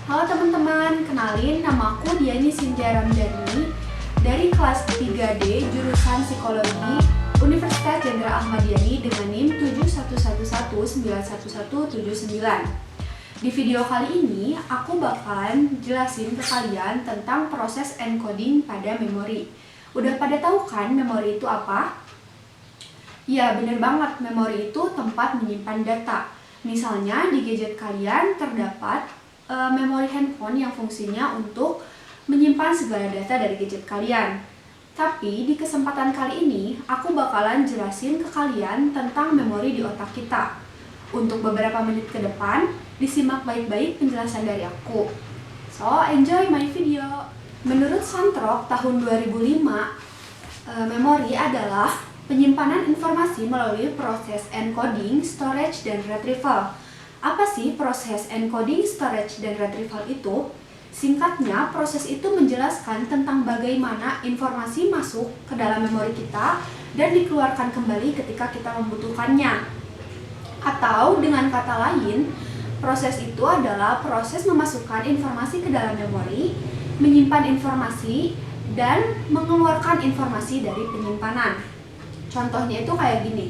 Halo teman-teman, kenalin nama aku Diani Cynthia Ramdhani dari kelas 3D jurusan Psikologi Universitas Jenderal Ahmad Yani dengan NIM 711191179. Di video kali ini, aku bakalan jelasin ke kalian tentang proses encoding pada memori. Udah pada tahu kan memori itu apa? Ya, bener banget, memori itu tempat menyimpan data. Misalnya di gadget kalian terdapat memori handphone yang fungsinya untuk menyimpan segala data dari gadget kalian. Tapi di kesempatan kali ini, aku bakalan jelasin ke kalian tentang memori di otak kita. Untuk beberapa menit ke depan, disimak baik-baik penjelasan dari aku. So, enjoy my video. Menurut Santrok tahun 2005, memori adalah penyimpanan informasi melalui proses encoding, storage, dan retrieval. Apa sih proses encoding, storage, dan retrieval itu? Singkatnya, proses itu menjelaskan tentang bagaimana informasi masuk ke dalam memori kita dan dikeluarkan kembali ketika kita membutuhkannya. Atau dengan kata lain, proses itu adalah proses memasukkan informasi ke dalam memori, menyimpan informasi, dan mengeluarkan informasi dari penyimpanan. Contohnya itu kayak gini.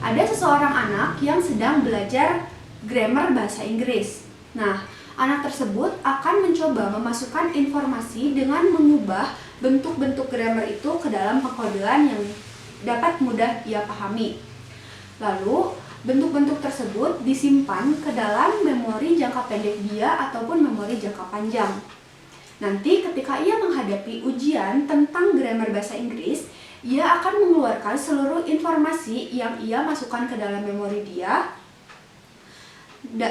Ada seseorang anak yang sedang belajar grammar bahasa Inggris. Nah, anak tersebut akan mencoba memasukkan informasi dengan mengubah bentuk-bentuk grammar itu ke dalam pengkodean yang dapat mudah ia pahami. Lalu, bentuk-bentuk tersebut disimpan ke dalam memori jangka pendek dia ataupun memori jangka panjang. Nanti ketika ia menghadapi ujian tentang grammar bahasa Inggris, ia akan mengeluarkan seluruh informasi yang ia masukkan ke dalam memori dia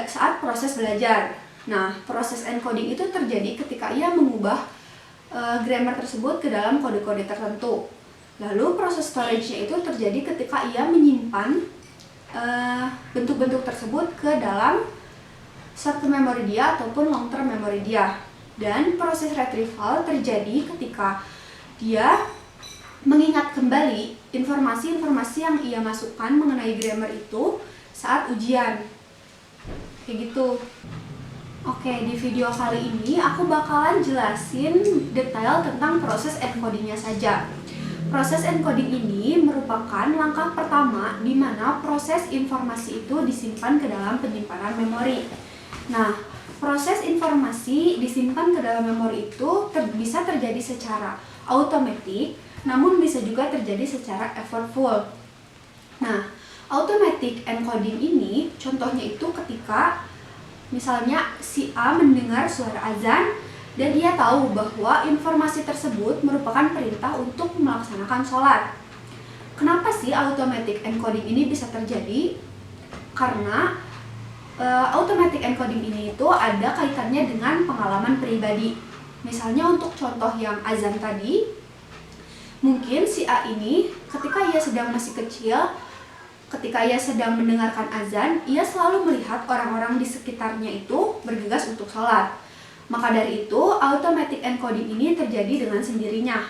saat proses belajar. Nah, proses encoding itu terjadi ketika ia mengubah grammar tersebut ke dalam kode-kode tertentu. Lalu proses storage-nya itu terjadi ketika ia menyimpan bentuk-bentuk tersebut ke dalam short term memory dia ataupun long term memory dia. Dan proses retrieval terjadi ketika dia mengingat kembali informasi-informasi yang ia masukkan mengenai grammar itu saat ujian. Kayak gitu. Oke, di video kali ini aku bakalan jelasin detail tentang proses encodingnya saja. Proses encoding ini merupakan langkah pertama di mana proses informasi itu disimpan ke dalam penyimpanan memori. Nah, proses informasi disimpan ke dalam memori itu bisa terjadi secara automatic, namun bisa juga terjadi secara effortful. Nah, automatic encoding ini contohnya itu ketika misalnya si A mendengar suara azan dan ia tahu bahwa informasi tersebut merupakan perintah untuk melaksanakan sholat. Kenapa sih automatic encoding ini bisa terjadi? Karena automatic encoding ini itu ada kaitannya dengan pengalaman pribadi. Misalnya untuk contoh yang azan tadi, mungkin si A ini ketika ia sedang masih kecil, ketika ia sedang mendengarkan azan, ia selalu melihat orang-orang di sekitarnya itu bergegas untuk sholat. Maka dari itu, automatic encoding ini terjadi dengan sendirinya.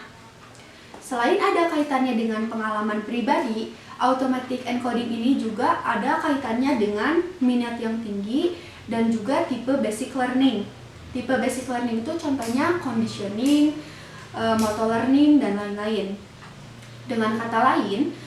Selain ada kaitannya dengan pengalaman pribadi, automatic encoding ini juga ada kaitannya dengan minat yang tinggi dan juga tipe basic learning. Tipe basic learning itu contohnya conditioning, motor learning, dan lain-lain. Dengan kata lain,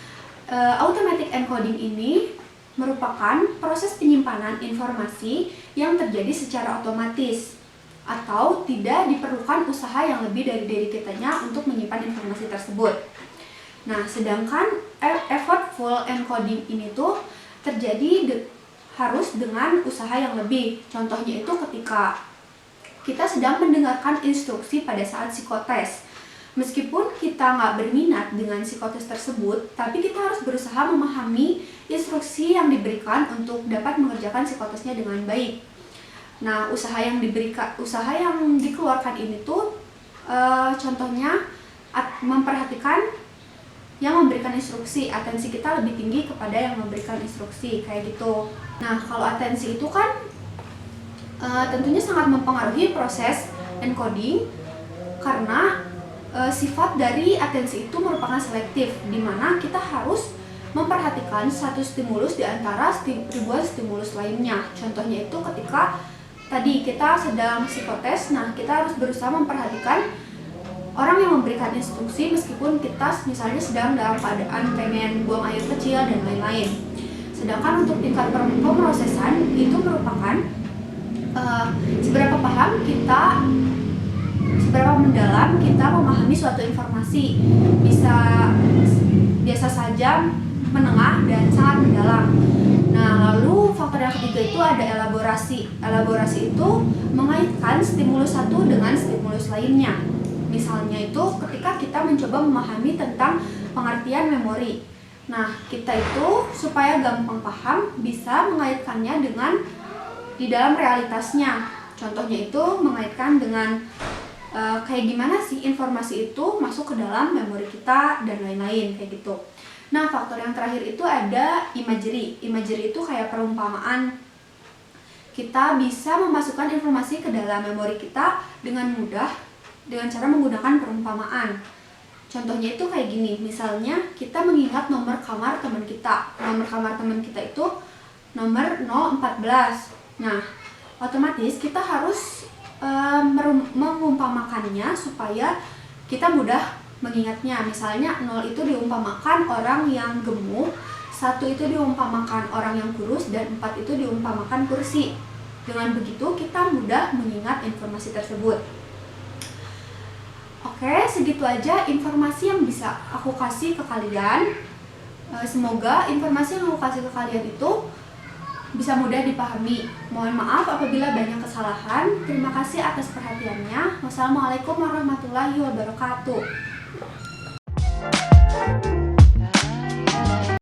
automatic encoding ini merupakan proses penyimpanan informasi yang terjadi secara otomatis atau tidak diperlukan usaha yang lebih dari diri kitanya untuk menyimpan informasi tersebut. Nah, sedangkan effortful encoding ini tuh terjadi harus dengan usaha yang lebih. Contohnya itu ketika kita sedang mendengarkan instruksi pada saat psikotes. Meskipun kita nggak berminat dengan psikotes tersebut, tapi kita harus berusaha memahami instruksi yang diberikan untuk dapat mengerjakan psikotesnya dengan baik. Nah, usaha yang dikeluarkan ini tuh contohnya memperhatikan yang memberikan instruksi, atensi kita lebih tinggi kepada yang memberikan instruksi, kayak gitu. Nah, kalau atensi itu kan tentunya sangat mempengaruhi proses encoding karena sifat dari atensi itu merupakan selektif, di mana kita harus memperhatikan satu stimulus di antara ribuan stimulus lainnya. Contohnya itu ketika tadi kita sedang psikotes, nah kita harus berusaha memperhatikan orang yang memberikan instruksi meskipun kita misalnya sedang dalam keadaan pengen buang air kecil dan lain-lain. Sedangkan untuk tingkat pemrosesan itu merupakan seberapa paham kita, seberapa mendalam kita memahami suatu informasi. Bisa biasa saja, menengah, dan sangat mendalam. Nah, lalu faktor yang ketiga itu ada elaborasi. Elaborasi itu mengaitkan stimulus satu dengan stimulus lainnya. Misalnya itu ketika kita mencoba memahami tentang pengertian memori. Nah, kita itu supaya gampang paham bisa mengaitkannya dengan di dalam realitasnya. Contohnya itu mengaitkan dengan kayak gimana sih informasi itu masuk ke dalam memori kita dan lain-lain kayak gitu. Nah, faktor yang terakhir itu ada imagery. Imagery itu kayak perumpamaan. Kita bisa memasukkan informasi ke dalam memori kita dengan mudah dengan cara menggunakan perumpamaan. Contohnya itu kayak gini, misalnya kita mengingat nomor kamar teman kita. Nomor kamar teman kita itu nomor 014. Nah, otomatis kita harus mengumpamakannya supaya kita mudah mengingatnya. Misalnya 0 itu diumpamakan orang yang gemuk, 1 itu diumpamakan orang yang kurus, dan 4 itu diumpamakan kursi. Dengan begitu kita mudah mengingat informasi tersebut. Oke, segitu aja informasi yang bisa aku kasih ke kalian. Semoga informasi yang aku kasih ke kalian itu bisa mudah dipahami. Mohon maaf apabila banyak kesalahan. Terima kasih atas perhatiannya. Wassalamualaikum warahmatullahi wabarakatuh.